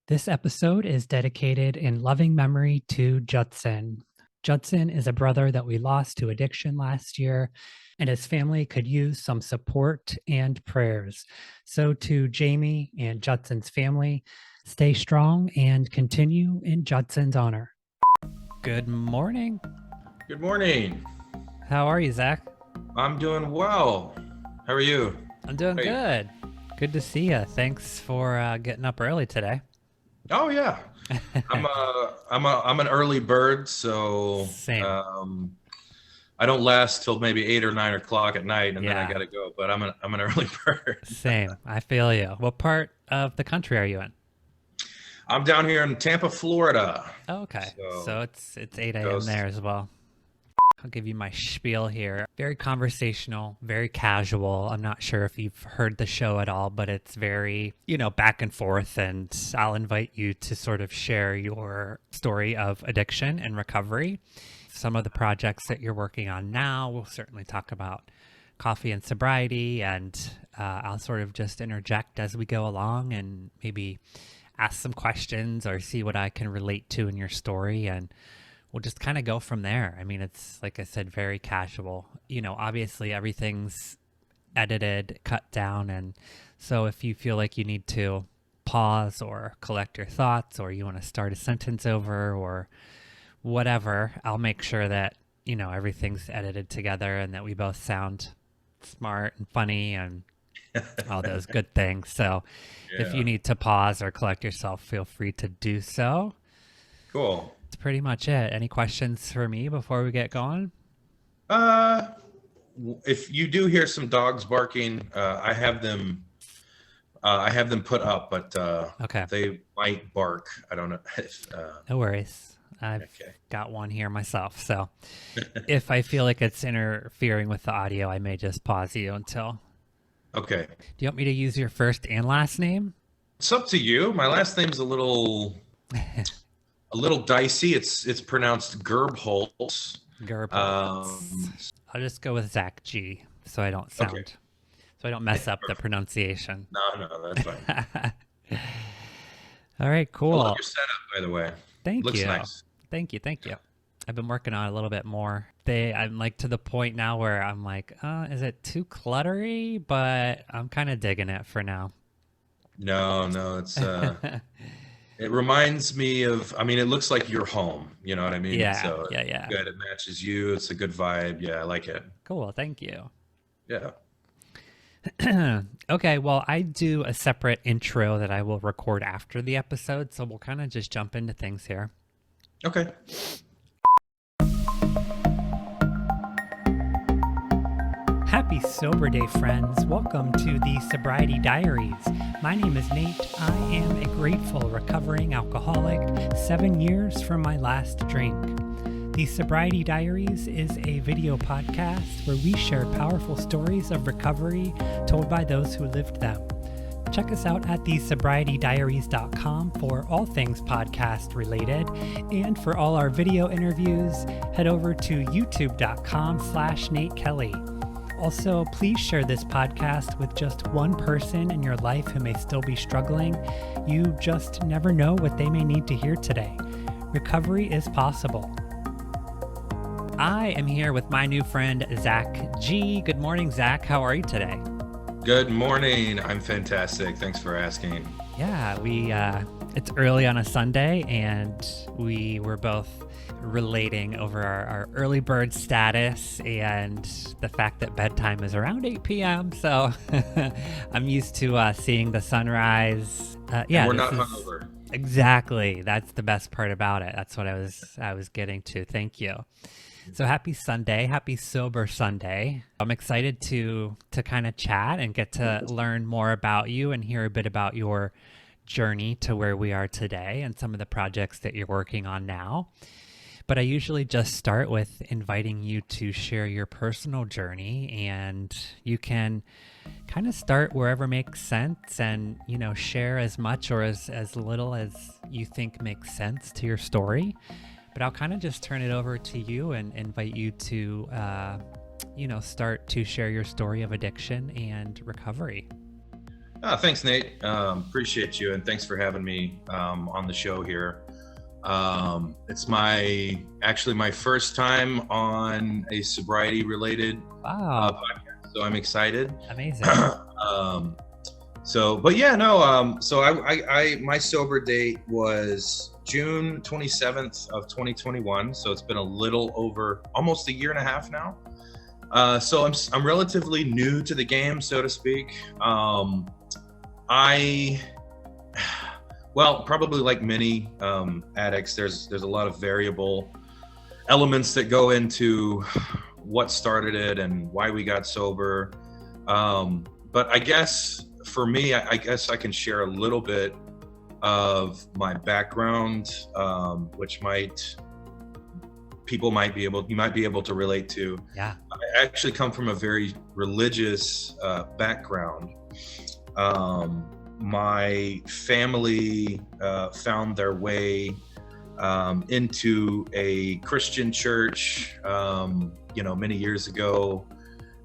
This episode is dedicated in loving memory to Judson. Judson is a brother that we lost to addiction last year, and his family could use some support and prayers. So, to Jamie and Judson's family, stay strong and continue in Judson's honor. Good morning. Good morning. How are you, Zach? I'm doing well. How are you? I'm doing Hey. good. Good to see you. Thanks for getting up early today. Oh yeah. I'm an early bird, so Same. I don't last till maybe 8 or 9 o'clock at night, and then I Yeah. gotta go. But I'm an early bird. Same. I feel you. What part of the country are you in? I'm down here in Tampa, Florida. Oh, okay. So So it's 8 a.m. goes- there as well. I'll give you my spiel here. Very conversational, very casual. I'm not sure if you've heard the show at all, but it's very, back and forth. And I'll invite you to sort of share your story of addiction and recovery. Some of the projects that you're working on now, we'll certainly talk about coffee and sobriety. And I'll sort of just interject as we go along and maybe ask some questions or see what I can relate to in your story. And we'll just kind of go from there. I mean, it's, like I said, very casual. Obviously everything's edited, cut down. And so if you feel like you need to pause or collect your thoughts, or you want to start a sentence over or whatever, I'll make sure that, everything's edited together and that we both sound smart and funny and all those good things. So if you Yeah. need to pause or collect yourself, feel free to do so. Cool. That's pretty much it. Any questions for me before we get going? Uh, if you do hear some dogs barking, I have them. I have them put up, but Okay, they might bark. I don't know. If, no worries. I've okay. got one here myself. So if I feel like it's interfering with the audio, I may just pause you until. Okay. Do you want me to use your first and last name? It's up to you. My last name's a little dicey. It's pronounced Gerbholz. Gerb. Um, I'll just go with Zach G, so I don't sound, Okay. so I don't mess up the pronunciation. no, that's fine. All right, I cool. love your setup, by the way. Thank Looks you. nice. Thank you. I've been working on it a little bit more. I'm like to the point now where I'm like, is it too cluttery? But I'm kind of digging it for now. No, it's it reminds me of. I mean, it looks like your home. You know what I mean? Yeah, So yeah. good. It matches you. It's a good vibe. Yeah, I like it. Cool. Thank you. Yeah. Okay, well, I do a separate intro that I will record after the episode, so we'll kind of just jump into things here. Okay. Happy Sober Day, friends. Welcome to the Sobriety Diaries. My name is Nate. I am a grateful recovering alcoholic, 7 years from my last drink. The Sobriety Diaries is a video podcast where we share powerful stories of recovery told by those who lived them. Check us out at thesobrietydiaries.com for all things podcast related. And for all our video interviews, head over to youtube.com/Nate Kelly. Also, please share this podcast with just one person in your life who may still be struggling. You just never know what they may need to hear today. Recovery is possible. I am here with my new friend, Zach G. Good morning, Zach. How are you today? Good morning. I'm fantastic. Thanks for asking. Yeah, it's early on a Sunday, and we were both relating over our early bird status and the fact that bedtime is around 8 p.m. So I'm used to seeing the sunrise. And we're not hungover. Exactly. That's the best part about it. That's what I was getting to. Thank you. So happy Sunday, happy Sober Sunday. I'm excited to kind of chat and get to learn more about you and hear a bit about your journey to where we are today and some of the projects that you're working on now. But I usually just start with inviting you to share your personal journey, and you can kind of start wherever makes sense and, share as much or as little as you think makes sense to your story. But I'll kind of just turn it over to you and invite you to, start to share your story of addiction and recovery. Thanks, Nate. Appreciate you, and thanks for having me on the show here. It's my first time on a sobriety related Wow, podcast, so I'm excited. amazing. um, but yeah, no. So my sober date was June 27th of 2021. So it's been a little over almost a year and a half now. So I'm relatively new to the game, so to speak. I Well, probably like many addicts, there's a lot of variable elements that go into what started it and why we got sober. But I guess for me, I guess I can share a little bit of my background, which you might be able to relate to. Yeah. I actually come from a very religious background. My family found their way into a Christian church, many years ago,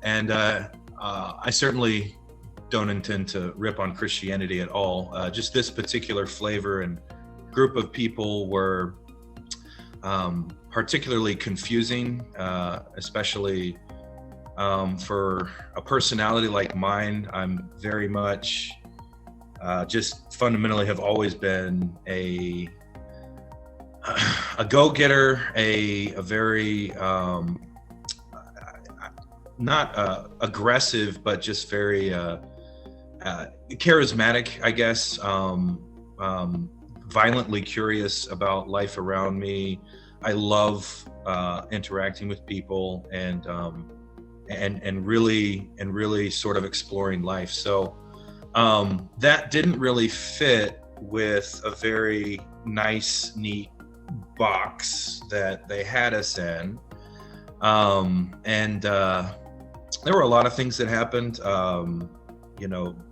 and I certainly don't intend to rip on Christianity at all. Just this particular flavor and group of people were particularly confusing, especially for a personality like mine. I'm very much just fundamentally have always been a go-getter, a very not aggressive, but just very charismatic, I guess. Violently curious about life around me. I love interacting with people and really sort of exploring life. So that didn't really fit with a very nice, neat box that they had us in. There were a lot of things that happened,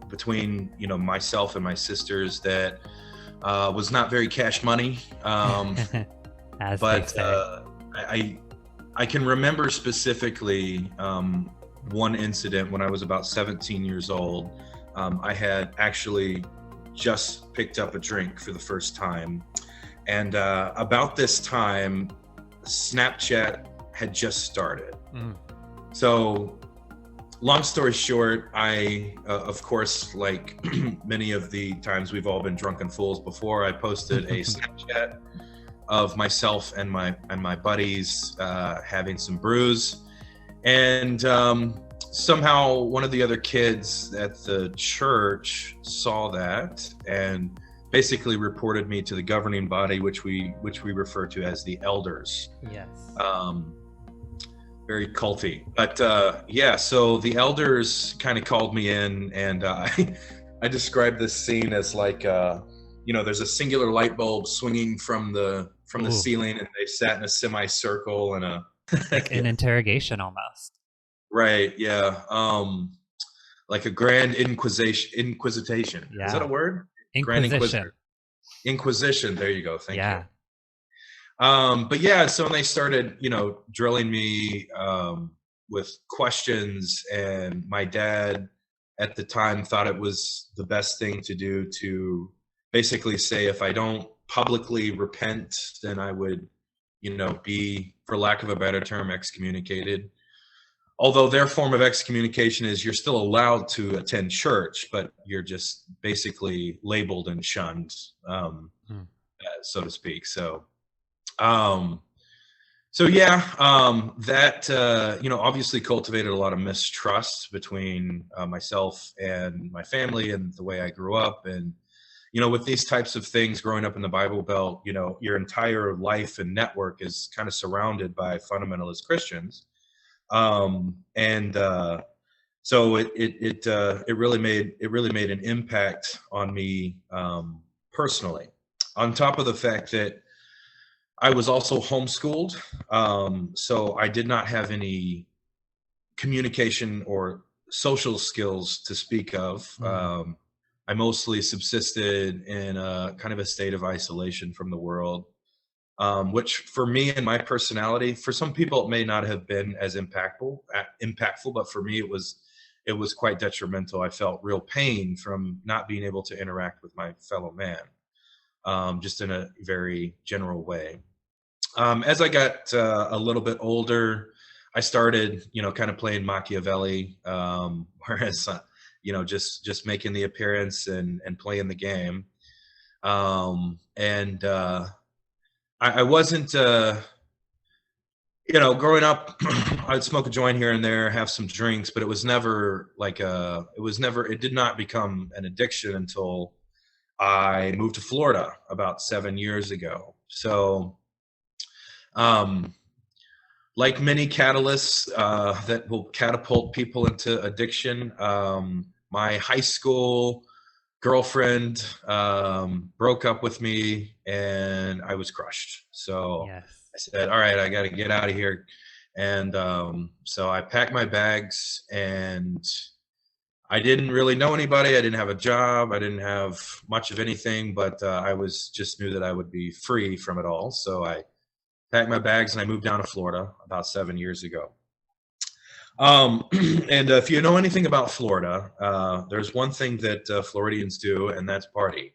between, myself and my sisters that was not very cash money. As But they say. I can remember specifically one incident when I was about 17 years old. I had actually just picked up a drink for the first time. And about this time, Snapchat had just started. Mm. So long story short, I, of course, like many of the times we've all been drunken fools before, I posted a Snapchat of myself and my buddies having some brews. And somehow one of the other kids at the church saw that and basically reported me to the governing body, which we refer to as the elders. Yes. Very culty, but so the elders kind of called me in, and I described this scene as like there's a singular light bulb swinging from the Ooh. ceiling, and they sat in a semicircle and Like an interrogation almost. right, yeah, like a grand inquisition. Yeah. Is that a word? Grand Inquisition. Inquisition. There you go. Thank Yeah. you. But yeah, so when they started, drilling me with questions, and my dad at the time thought it was the best thing to do to basically say, if I don't publicly repent, then I would, be, for lack of a better term, excommunicated. Although their form of excommunication is you're still allowed to attend church, but you're just basically labeled and shunned, so to speak. So that obviously cultivated a lot of mistrust between myself and my family and the way I grew up. And with these types of things, growing up in the Bible Belt, your entire life and network is kind of surrounded by fundamentalist Christians. So it really made an impact on me personally. On top of the fact that I was also homeschooled, so I did not have any communication or social skills to speak of. I mostly subsisted in a kind of a state of isolation from the world, which for me and my personality, for some people it may not have been as impactful, but for me it was it was quite detrimental. I felt real pain from not being able to interact with my fellow man, just in a very general way. As I got a little bit older, I started, kind of playing Machiavelli, whereas, just making the appearance and playing the game. And I wasn't, growing up, I'd smoke a joint here and there, have some drinks, but it was never it did not become an addiction until I moved to Florida about 7 years ago. So, um, like many catalysts that will catapult people into addiction, my high school girlfriend broke up with me and I was crushed. So Yes. I said, all right, I got to get out of here. And so I packed my bags, and I didn't really know anybody. I didn't have a job. I didn't have much of anything, but I was just knew that I would be free from it all. So I packed my bags and I moved down to Florida about 7 years ago. And if you know anything about Florida, there's one thing that Floridians do, and that's party.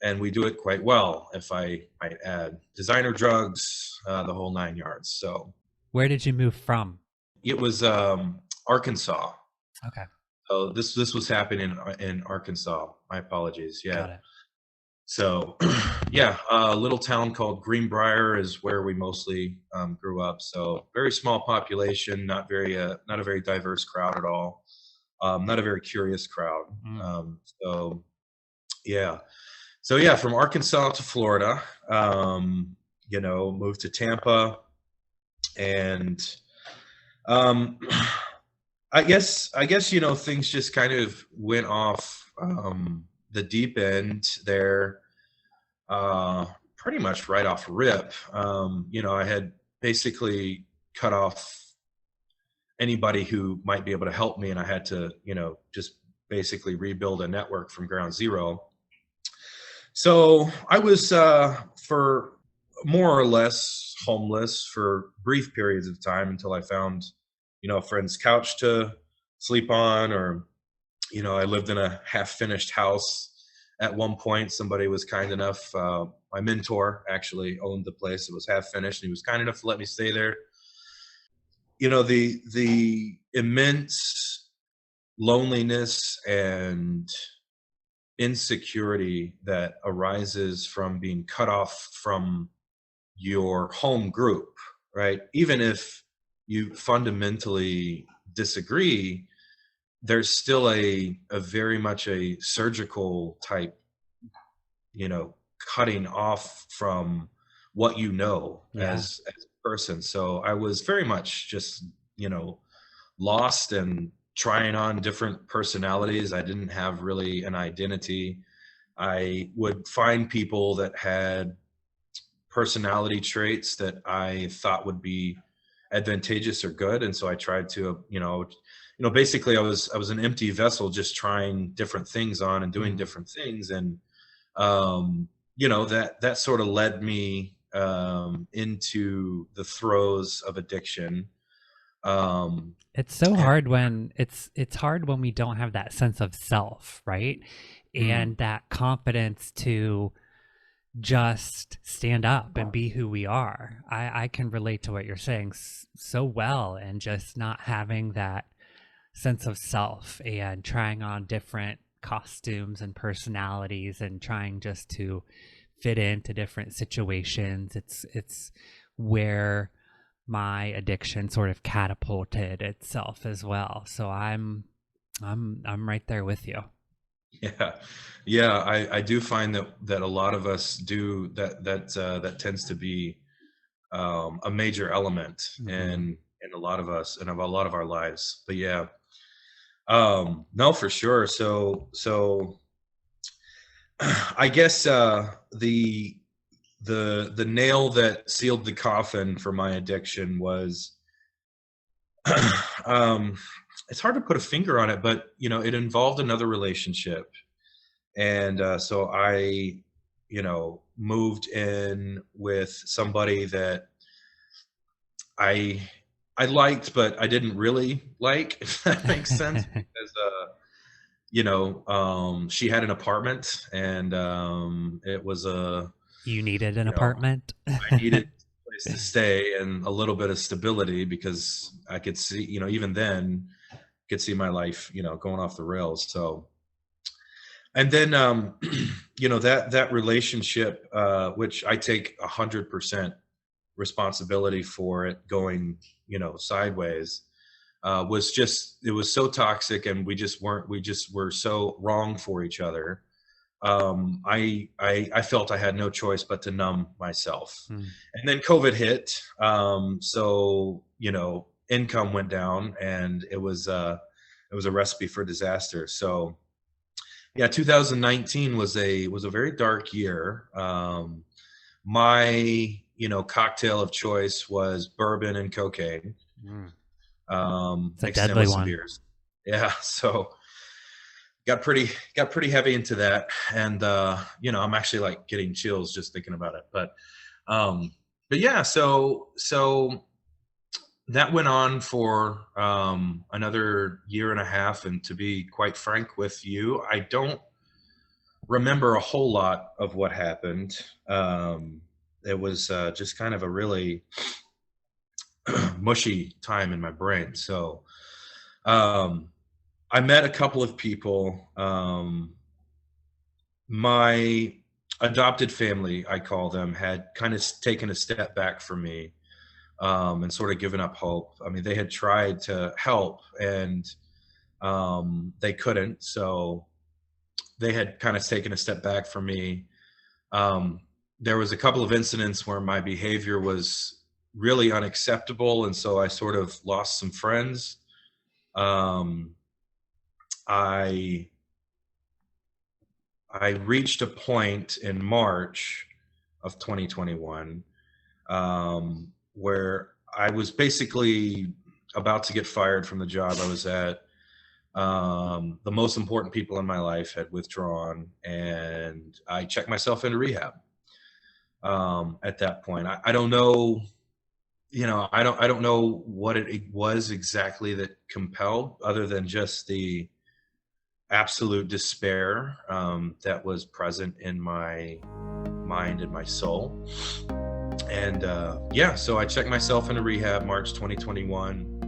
And we do it quite well, if I might add. Designer drugs, the whole 9 yards. So Where did you move from? it was Arkansas. Okay. So this was happening in Arkansas. My apologies. Yeah. Got it. So, yeah, a little town called Greenbrier is where we mostly grew up. So, very small population, not a very diverse crowd at all. Not a very curious crowd. So, yeah. So, yeah, from Arkansas to Florida, moved to Tampa, and I guess things just kind of went off the deep end there, pretty much right off rip. I had basically cut off anybody who might be able to help me, and I had to, just basically rebuild a network from ground zero. So I was, for more or less homeless for brief periods of time until I found, a friend's couch to sleep on, or I lived in a half-finished house at one point. Somebody was kind enough, my mentor actually owned the place. It was half-finished, and he was kind enough to let me stay there. The immense loneliness and insecurity that arises from being cut off from your home group, right? Even if you fundamentally disagree, there's still a very much a surgical type, cutting off from what as a person. So I was very much just, lost and trying on different personalities. I didn't have really an identity. I would find people that had personality traits that I thought would be advantageous or good, and so I tried to, basically I was an empty vessel, just trying different things on and doing different things, and that sort of led me into the throes of addiction. It's so hard when it's hard when we don't have that sense of self, right? And that confidence to just stand up and be who we are. I can relate to what you're saying so well, and just not having that sense of self and trying on different costumes and personalities and trying just to fit into different situations. It's where my addiction sort of catapulted itself as well. So I'm right there with you. Yeah. I do find that a lot of us do that tends to be a major element in a lot of us and of a lot of our lives. But yeah, no, for sure. So I guess the nail that sealed the coffin for my addiction was it's hard to put a finger on it, but it involved another relationship. And so I moved in with somebody that I I liked, but I didn't really like, if that makes sense, because she had an apartment, and it was a, You needed an you know, apartment. I needed a place to stay and a little bit of stability, because I could see, even then, could see my life, going off the rails. So, and then, that relationship, which I take 100% responsibility for it going, sideways, it was so toxic, and we just were so wrong for each other. I felt I had no choice but to numb myself. Hmm. And then COVID hit. So, income went down, and it was a recipe for disaster. So yeah, 2019 was a very dark year. My, cocktail of choice was bourbon and cocaine, Mm. It's a mixed in with deadly some one. beers. Yeah. So got pretty heavy into that. And, I'm actually like getting chills just thinking about it. But yeah, so that went on for, another year and a half. And to be quite frank with you, I don't remember a whole lot of what happened. It was, just kind of a really mushy time in my brain. So, um, I met a couple of people. My adopted family, I call them, had kind of taken a step back from me, and sort of given up hope. I mean, they had tried to help, and they couldn't. So they had kind of taken a step back from me. Um, there was a couple of incidents where my behavior was really unacceptable, and so I sort of lost some friends. Um, I I reached a point in March of 2021, where I was basically about to get fired from the job I was at. The most important people in my life had withdrawn, and I checked myself into rehab. At that point, I don't know, I don't know what it was exactly that compelled, other than just the absolute despair, that was present in my mind and my soul. And yeah, so I checked myself into rehab March 2021.